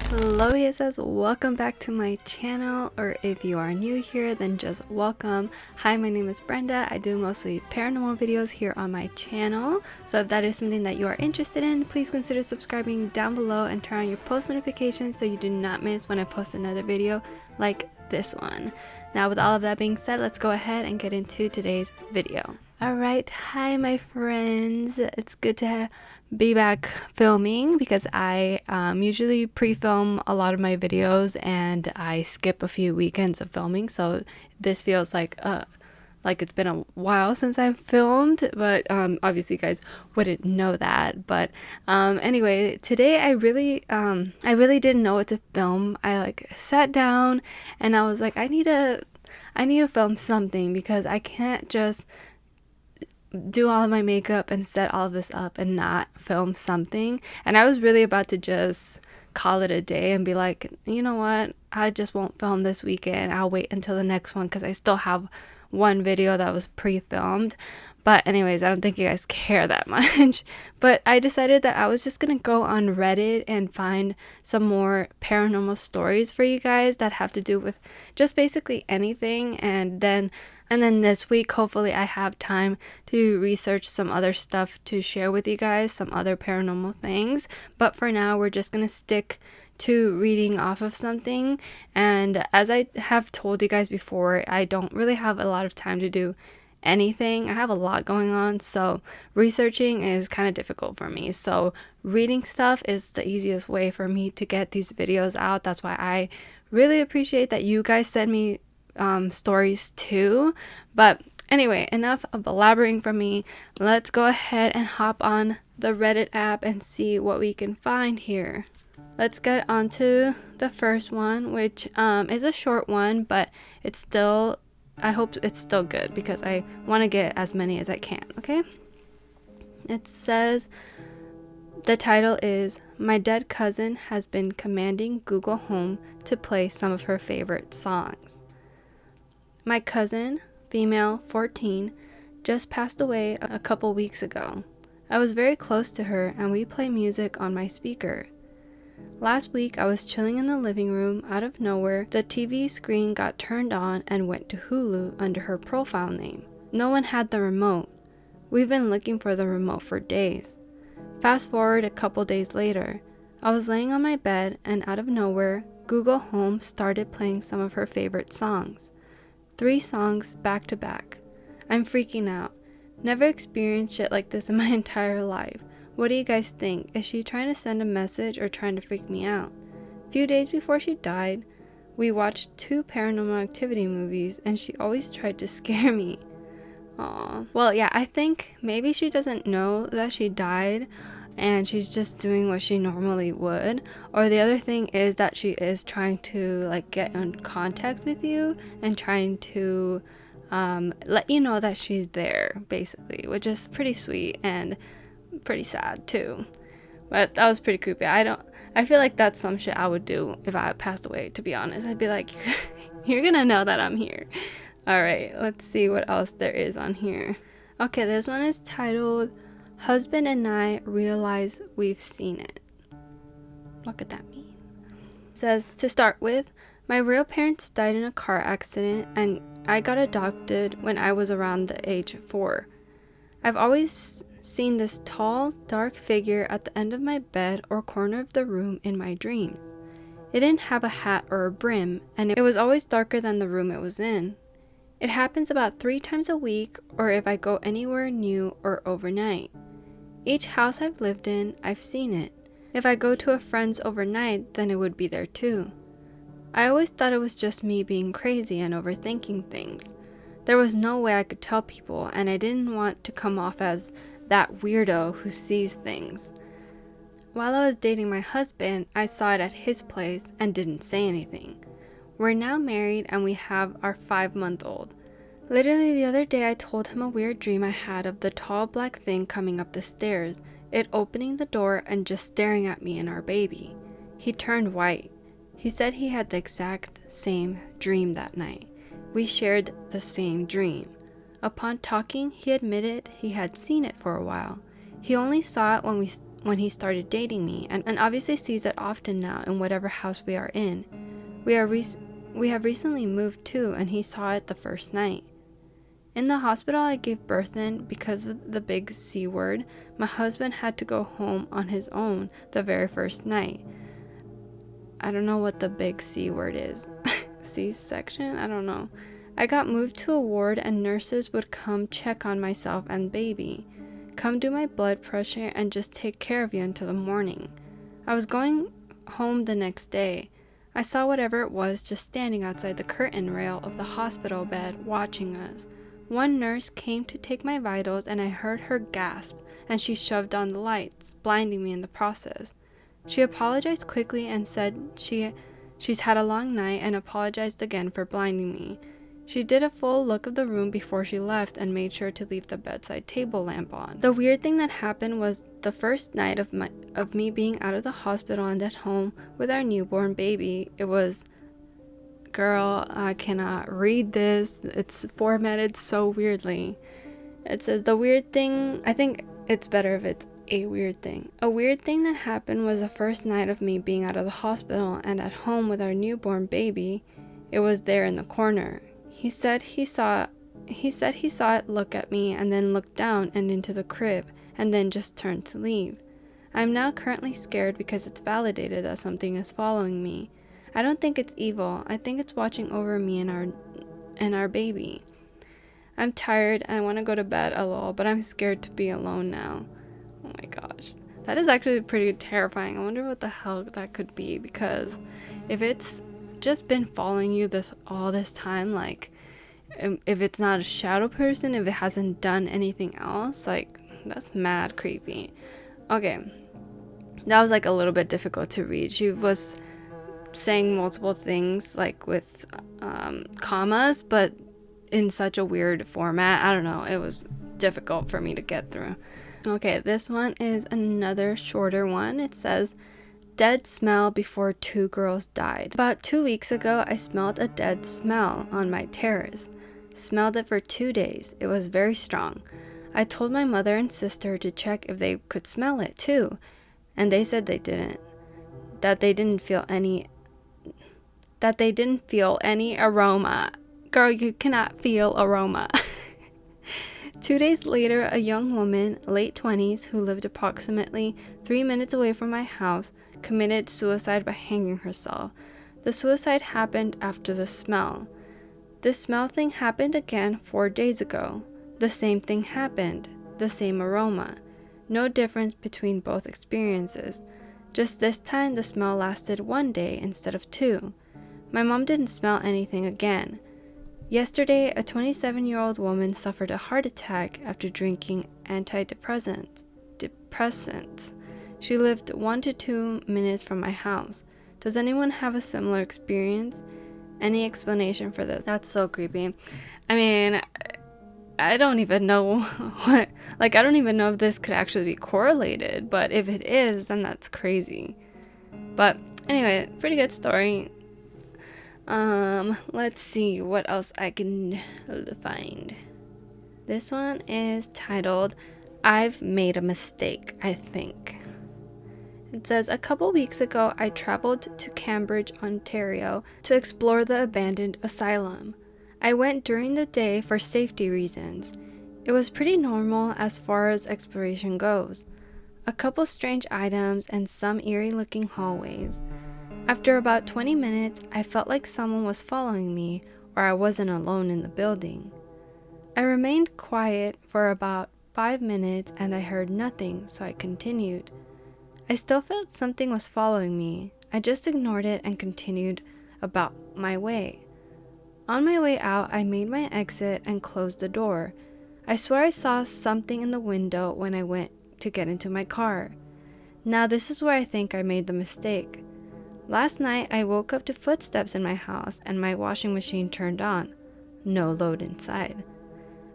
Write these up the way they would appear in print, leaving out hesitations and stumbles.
Hello, yes, welcome back to my channel, or if you are new here, then just welcome. Hi, my name is Brenda. I do mostly paranormal videos here on my channel, so if that is something that you are interested in, please consider subscribing down below and turn on your post notifications so you do not miss when I post another video like this one. Now, with all of that being said, let's go ahead and get into today's video. Alright, hi my friends. It's good to be back filming because I usually pre-film a lot of my videos and I skip a few weekends of filming, so this feels like it's been a while since I've filmed, but obviously you guys wouldn't know that. But anyway, today I really didn't know what to film. I sat down and I was like, I need to film something because I can't just do all of my makeup and set all of this up and not film something. And I was really about to just call it a day and be like, you know what, I just won't film this weekend. I'll wait until the next one because I still have one video that was pre-filmed. But anyways, I don't think you guys care that much. But I decided that I was just gonna go on Reddit and find some more paranormal stories for you guys that have to do with just basically anything. And then this week, hopefully I have time to research some other stuff to share with you guys, some other paranormal things. But for now, we're just gonna stick to reading off of something. And as I have told you guys before, I don't really have a lot of time to do anything. I have a lot going on, so researching is kind of difficult for me. So reading stuff is the easiest way for me to get these videos out. That's why I really appreciate that you guys send me stories too. But anyway, enough of blabbering from me. Let's go ahead and hop on the Reddit app and see what we can find here. Let's get onto the first one, which is a short one, but it's still, I hope it's still good because I want to get as many as I can. Okay, it says, the title is, my dead cousin has been commanding Google Home to play some of her favorite songs. My cousin, female, 14, just passed away a couple weeks ago. I was very close to her and we play music on my speaker. Last week I was chilling in the living room. Out of nowhere, the TV screen got turned on and went to Hulu under her profile name. No one had the remote. We've been looking for the remote for days. Fast forward a couple days later, I was laying on my bed and out of nowhere, Google Home started playing some of her favorite songs. 3 songs back to back. I'm freaking out. Never experienced shit like this in my entire life. What do you guys think? Is she trying to send a message or trying to freak me out? A few days before she died, we watched 2 Paranormal Activity movies and she always tried to scare me. Aw. Well, yeah, I think maybe she doesn't know that she died and she's just doing what she normally would. Or the other thing is that she is trying to get in contact with you and trying to let you know that she's there, basically, which is pretty sweet and pretty sad too. But that was pretty creepy. I feel like that's some shit I would do if I passed away, to be honest. I'd be like, you're gonna know that I'm here. Alright, let's see what else there is on here. Okay, this one is titled, Husband and I Realize We've Seen It. What could that mean? It says, to start with, my real parents died in a car accident and I got adopted when I was around the age of 4. I've always seen this tall, dark figure at the end of my bed or corner of the room in my dreams. It didn't have a hat or a brim, and it was always darker than the room it was in. It happens about 3 times a week or if I go anywhere new or overnight. Each house I've lived in, I've seen it. If I go to a friend's overnight, then it would be there too. I always thought it was just me being crazy and overthinking things. There was no way I could tell people, and I didn't want to come off as that weirdo who sees things. While I was dating my husband, I saw it at his place and didn't say anything. We're now married and we have our 5-month-old. Literally the other day I told him a weird dream I had of the tall black thing coming up the stairs, it opening the door and just staring at me and our baby. He turned white. He said he had the exact same dream that night. We shared the same dream. Upon talking, he admitted he had seen it for a while. He only saw it when he started dating me, and obviously sees it often now in whatever house we are in. We have recently moved too, and he saw it the first night. In the hospital I gave birth in, because of the big C word, my husband had to go home on his own the very first night. I don't know what the big C word is. C-section? I don't know. I got moved to a ward, and nurses would come check on myself and baby, come do my blood pressure, and just take care of you until the morning. I was going home the next day. I saw whatever it was just standing outside the curtain rail of the hospital bed watching us. One nurse came to take my vitals, and I heard her gasp, and she shoved on the lights, blinding me in the process. She apologized quickly and said she's had a long night, and apologized again for blinding me. She did a full look of the room before she left and made sure to leave the bedside table lamp on. The weird thing that happened was the first night of me being out of the hospital and at home with our newborn baby. It was, girl, I cannot read this. It's formatted so weirdly. It says the weird thing, I think it's better if it's a weird thing. A weird thing that happened was the first night of me being out of the hospital and at home with our newborn baby. It was there in the corner. He said he saw it look at me and then look down and into the crib and then just turned to leave. I am now currently scared because it's validated that something is following me. I don't think it's evil. I think it's watching over me and our baby. I'm tired and I want to go to bed but I'm scared to be alone now. Oh my gosh. That is actually pretty terrifying. I wonder what the hell that could be, because if it's just been following you all this time, like if it's not a shadow person, if it hasn't done anything else, like that's mad creepy. Okay, that was like a little bit difficult to read. She was saying multiple things like with commas, but in such a weird format. I don't know, it was difficult for me to get through. Okay, this one is another shorter one. It says, dead smell before 2 girls died. About 2 weeks ago, I smelled a dead smell on my terrace. Smelled it for 2 days. It was very strong. I told my mother and sister to check if they could smell it too, and they said they didn't. That they didn't feel any aroma. Girl, you cannot feel aroma. 2 days later, a young woman, late 20s, who lived approximately 3 minutes away from my house, committed suicide by hanging herself. The suicide happened after the smell. This smell thing happened again 4 days ago. The same thing happened, the same aroma. No difference between both experiences. Just this time the smell lasted 1 day instead of 2. My mom didn't smell anything again. Yesterday, a 27-year-old woman suffered a heart attack after drinking antidepressants. She lived 1 to 2 minutes from my house. Does anyone have a similar experience? Any explanation for this? That's so creepy. I mean, I don't even know I don't even know if this could actually be correlated, but if it is, then that's crazy. But anyway, pretty good story. Let's see what else I can find. This one is titled, I've Made a Mistake, I think. It says, a couple weeks ago, I traveled to Cambridge, Ontario to explore the abandoned asylum. I went during the day for safety reasons. It was pretty normal as far as exploration goes. A couple strange items and some eerie-looking hallways. After about 20 minutes, I felt like someone was following me, or I wasn't alone in the building. I remained quiet for about 5 minutes and I heard nothing, so I continued. I still felt something was following me. I just ignored it and continued about my way. On my way out, I made my exit and closed the door. I swear I saw something in the window when I went to get into my car. Now this is where I think I made the mistake. Last night, I woke up to footsteps in my house and my washing machine turned on. No load inside.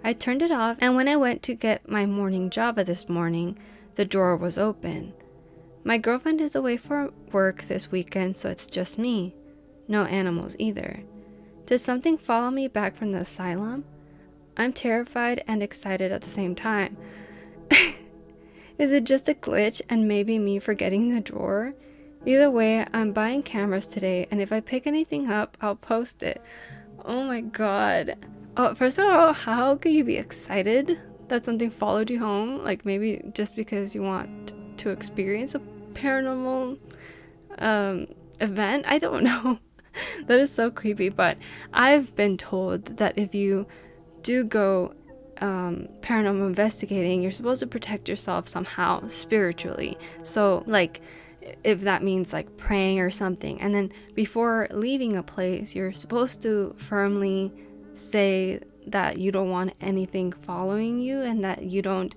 I turned it off, and when I went to get my morning Java this morning, the drawer was open. My girlfriend is away for work this weekend, so it's just me. No animals either. Did something follow me back from the asylum? I'm terrified and excited at the same time. Is it just a glitch and maybe me forgetting the drawer? Either way, I'm buying cameras today, and if I pick anything up, I'll post it. Oh my god. Oh, first of all, how could you be excited that something followed you home? Like maybe just because you want to experience a paranormal event? I don't know. That is so creepy, but I've been told that if you do go paranormal investigating, you're supposed to protect yourself somehow spiritually. So like if that means like praying or something, and then before leaving a place you're supposed to firmly say that you don't want anything following you and that you don't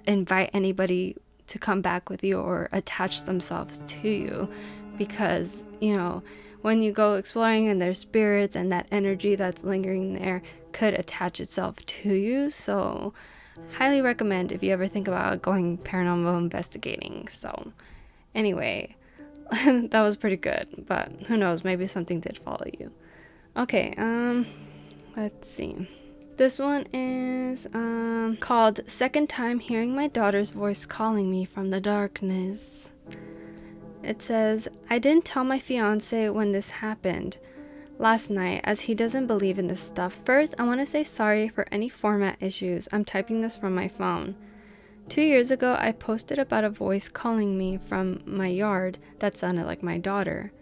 invite anybody to come back with you or attach themselves to you, because you know when you go exploring and there's spirits and that energy that's lingering there could attach itself to you. So highly recommend if you ever think about going paranormal investigating. So anyway, that was pretty good, but who knows, maybe something did follow you. Okay, let's see. This one is called Second Time Hearing My Daughter's Voice Calling Me from the Darkness. It says, I didn't tell my fiance when this happened last night, as he doesn't believe in this stuff. First, I want to say sorry for any format issues. I'm typing this from my phone. 2 years ago, I posted about a voice calling me from my yard that sounded like my daughter.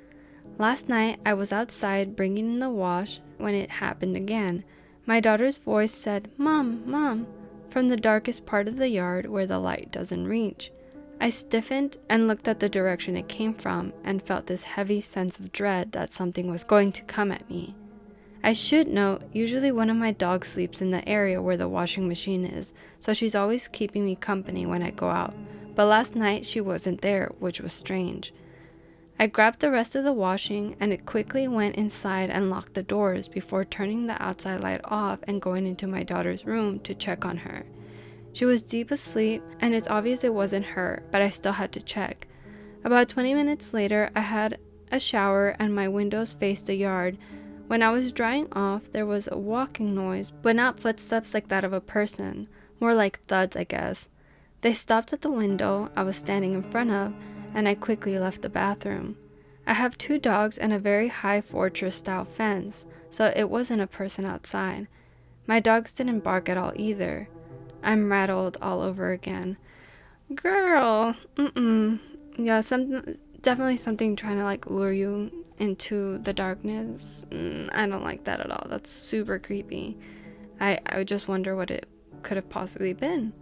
Last night, I was outside bringing in the wash when it happened again. My daughter's voice said, Mom, Mom, from the darkest part of the yard where the light doesn't reach. I stiffened and looked at the direction it came from and felt this heavy sense of dread that something was going to come at me. I should note, usually one of my dogs sleeps in the area where the washing machine is, so she's always keeping me company when I go out. But last night she wasn't there, which was strange. I grabbed the rest of the washing and it quickly went inside and locked the doors before turning the outside light off and going into my daughter's room to check on her. She was deep asleep, and it's obvious it wasn't her, but I still had to check. About 20 minutes later, I had a shower and my windows faced the yard. When I was drying off, there was a walking noise, but not footsteps like that of a person, more like thuds, I guess. They stopped at the window I was standing in front of, and I quickly left the bathroom. I have 2 dogs and a very high fortress-style fence, so it wasn't a person outside. My dogs didn't bark at all either. I'm rattled all over again. Girl, yeah, definitely something trying to like lure you into the darkness. I don't like that at all. That's super creepy. I would just wonder what it could have possibly been.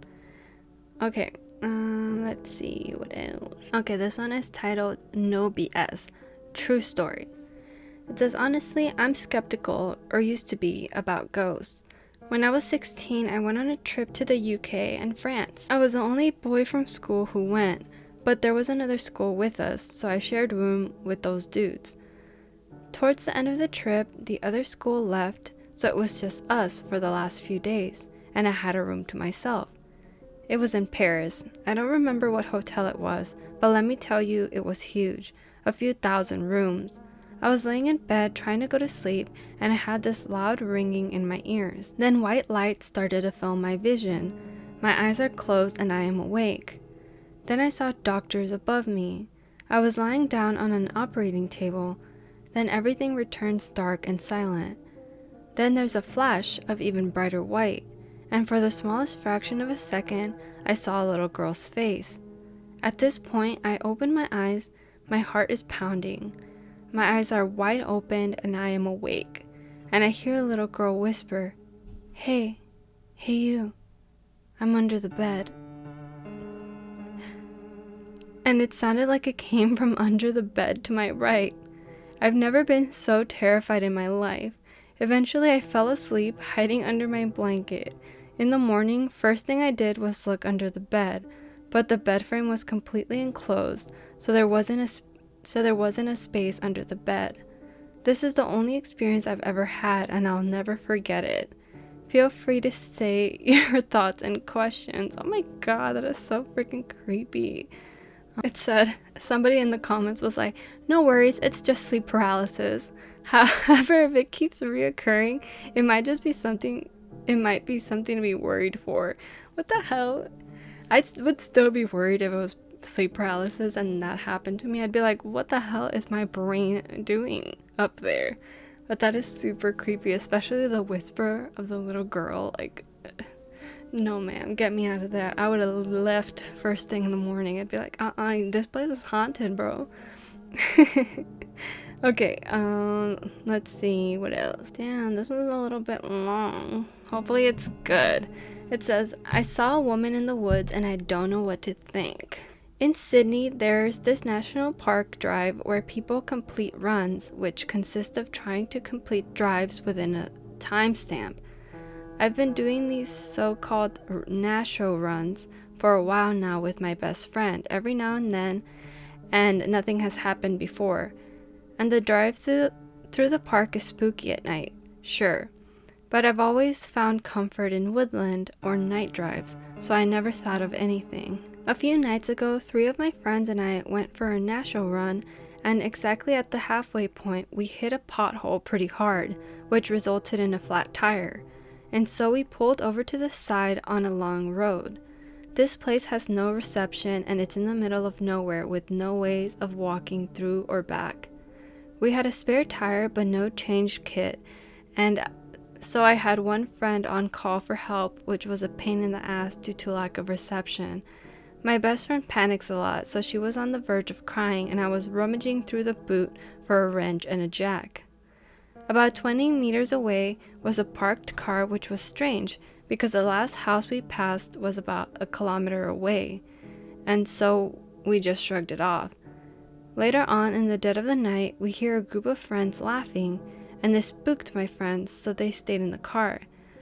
Okay, let's see what else. Okay, this one is titled No BS, True Story. It says, honestly, I'm skeptical, or used to be, about ghosts. When I was 16, I went on a trip to the UK and France. I was the only boy from school who went, but there was another school with us, so I shared room with those dudes. Towards the end of the trip, the other school left, so it was just us for the last few days, and I had a room to myself. It was in Paris. I don't remember what hotel it was, but let me tell you, it was huge, a few thousand rooms. I was laying in bed trying to go to sleep, and I had this loud ringing in my ears. Then white light started to fill my vision. My eyes are closed and I am awake. Then I saw doctors above me. I was lying down on an operating table. Then everything returns dark and silent. Then there's a flash of even brighter white, and for the smallest fraction of a second, I saw a little girl's face. At this point, I open my eyes. My heart is pounding. My eyes are wide open and I am awake, and I hear a little girl whisper, hey you, I'm under the bed. And it sounded like it came from under the bed to my right. I've never been so terrified in my life. Eventually I fell asleep, hiding under my blanket. In the morning, first thing I did was look under the bed, but the bed frame was completely enclosed, so there wasn't a space under the bed. This is the only experience I've ever had, and I'll never forget it. Feel free to say your thoughts and questions. Oh my god, that is so freaking creepy. It said, somebody in the comments was like, no worries, it's just sleep paralysis. However, if it keeps reoccurring, it might be something to be worried for. What the hell? would still be worried if it was sleep paralysis and that happened to me. I'd be like, what the hell is my brain doing up there? But that is super creepy, especially the whisper of the little girl. Like, no ma'am, get me out of there. I would have left first thing in the morning. I'd be like, this place is haunted, bro. Okay, let's see what else. Damn, this one's a little bit long. Hopefully it's good. It says, I saw a woman in the woods and I don't know what to think. In Sydney, there's this national park drive where people complete runs, which consist of trying to complete drives within a timestamp. I've been doing these so-called Nasho runs for a while now with my best friend, every now and then, and nothing has happened before. And the drive through the park is spooky at night, sure. But I've always found comfort in woodland or night drives, so I never thought of anything. A few nights ago, 3 of my friends and I went for a national run, and exactly at the halfway point, we hit a pothole pretty hard, which resulted in a flat tire. And so we pulled over to the side on a long road. This place has no reception and it's in the middle of nowhere with no ways of walking through or back. We had a spare tire but no change kit, and so I had one friend on call for help, which was a pain in the ass due to lack of reception. My best friend panics a lot, so she was on the verge of crying and I was rummaging through the boot for a wrench and a jack. About 20 meters away was a parked car, which was strange because the last house we passed was about a kilometer away, and so we just shrugged it off. Later on in the dead of the night, we hear a group of friends laughing, and this spooked my friends, so they stayed in the car.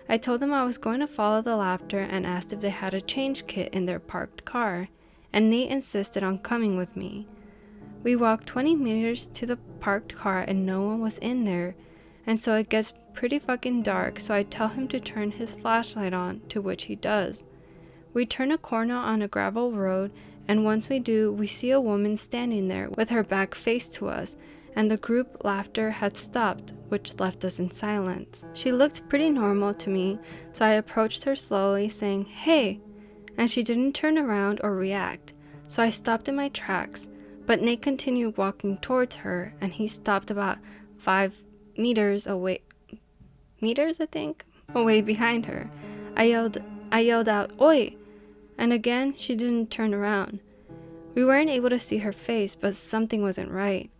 I told them I was going to follow the laughter and asked if they had a change kit in their parked car, and Nate insisted on coming with me. We walked 20 meters to the parked car and no one was in there, and so it gets pretty fucking dark, so I tell him to turn his flashlight on, to which he does. We turn a corner on a gravel road, and once we do, we see a woman standing there with her back faced to us, and the group laughter had stopped, which left us in silence. She looked pretty normal to me, so I approached her slowly, saying, "Hey!" and she didn't turn around or react, so I stopped in my tracks, but Nate continued walking towards her, and he stopped about 5 meters away, away behind her. I yelled out, "Oi!" and again she didn't turn around. We weren't able to see her face, but something wasn't right.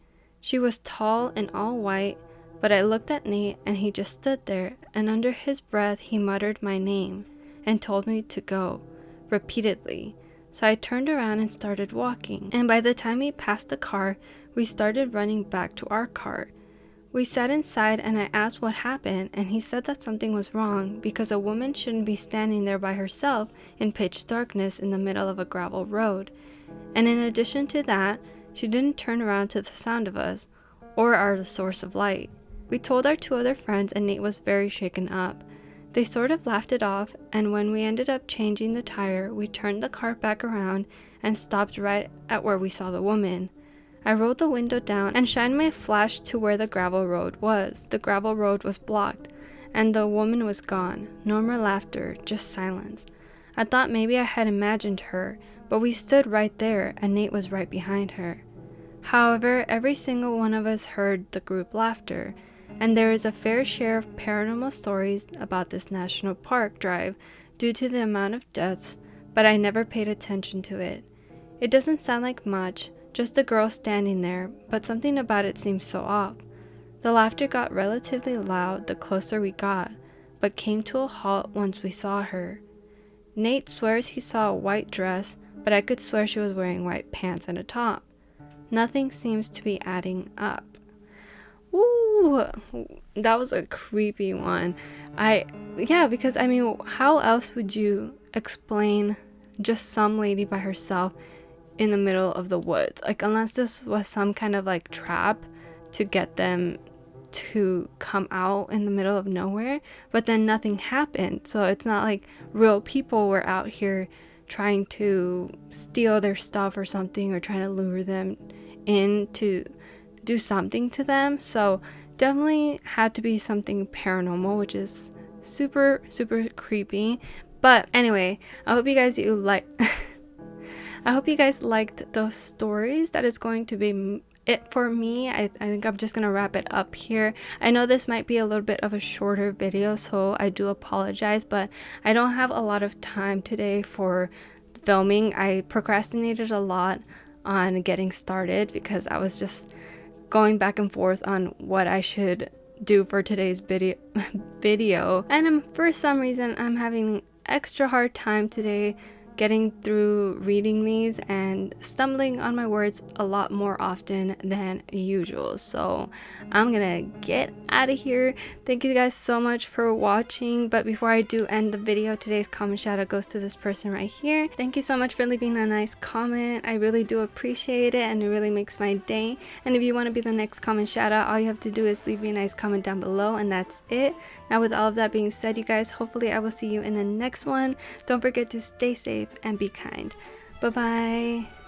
She was tall and all white, but I looked at Nate and he just stood there, and under his breath he muttered my name and told me to go, repeatedly. So I turned around and started walking, and by the time we passed the car, we started running back to our car. We sat inside and I asked what happened, and he said that something was wrong because a woman shouldn't be standing there by herself in pitch darkness in the middle of a gravel road. And in addition to that, she didn't turn around to the sound of us or our source of light. We told our 2 other friends and Nate was very shaken up. They sort of laughed it off, and when we ended up changing the tire, we turned the car back around and stopped right at where we saw the woman. I rolled the window down and shined my flash to where the gravel road was. The gravel road was blocked, and the woman was gone. No more laughter, just silence. I thought maybe I had imagined her, but we stood right there, and Nate was right behind her. However, every single one of us heard the group laughter, and there is a fair share of paranormal stories about this national park drive due to the amount of deaths, but I never paid attention to it. It doesn't sound like much, just a girl standing there, but something about it seems so off. The laughter got relatively loud the closer we got, but came to a halt once we saw her. Nate swears he saw a white dress, but I could swear she was wearing white pants and a top. Nothing seems to be adding up. Ooh, that was a creepy one. Because I mean, how else would you explain just some lady by herself in the middle of the woods? Like, unless this was some kind of like trap to get them to come out in the middle of nowhere, but then nothing happened, so it's not like real people were out here trying to steal their stuff or something, or trying to lure them in to do something to them. So definitely had to be something paranormal, which is super creepy. But anyway, I hope you guys I hope you guys liked those stories. That is going to be it for me. I think I'm just gonna wrap it up here. I know this might be a little bit of a shorter video, so I do apologize, but I don't have a lot of time today for filming. I procrastinated a lot on getting started because I was just going back and forth on what I should do for today's video. And for some reason I'm having extra hard time today getting through reading these and stumbling on my words a lot more often than usual. So I'm gonna get out of here. Thank you guys so much for watching, but before I do end the video, today's comment shout out goes to this person right here. Thank you so much for leaving a nice comment. I really do appreciate it and it really makes my day. And if you want to be the next comment shout out, all you have to do is leave me a nice comment down below, and that's it. Now with all of that being said, you guys, hopefully I will see you in the next one. Don't forget to stay safe and be kind. Bye bye.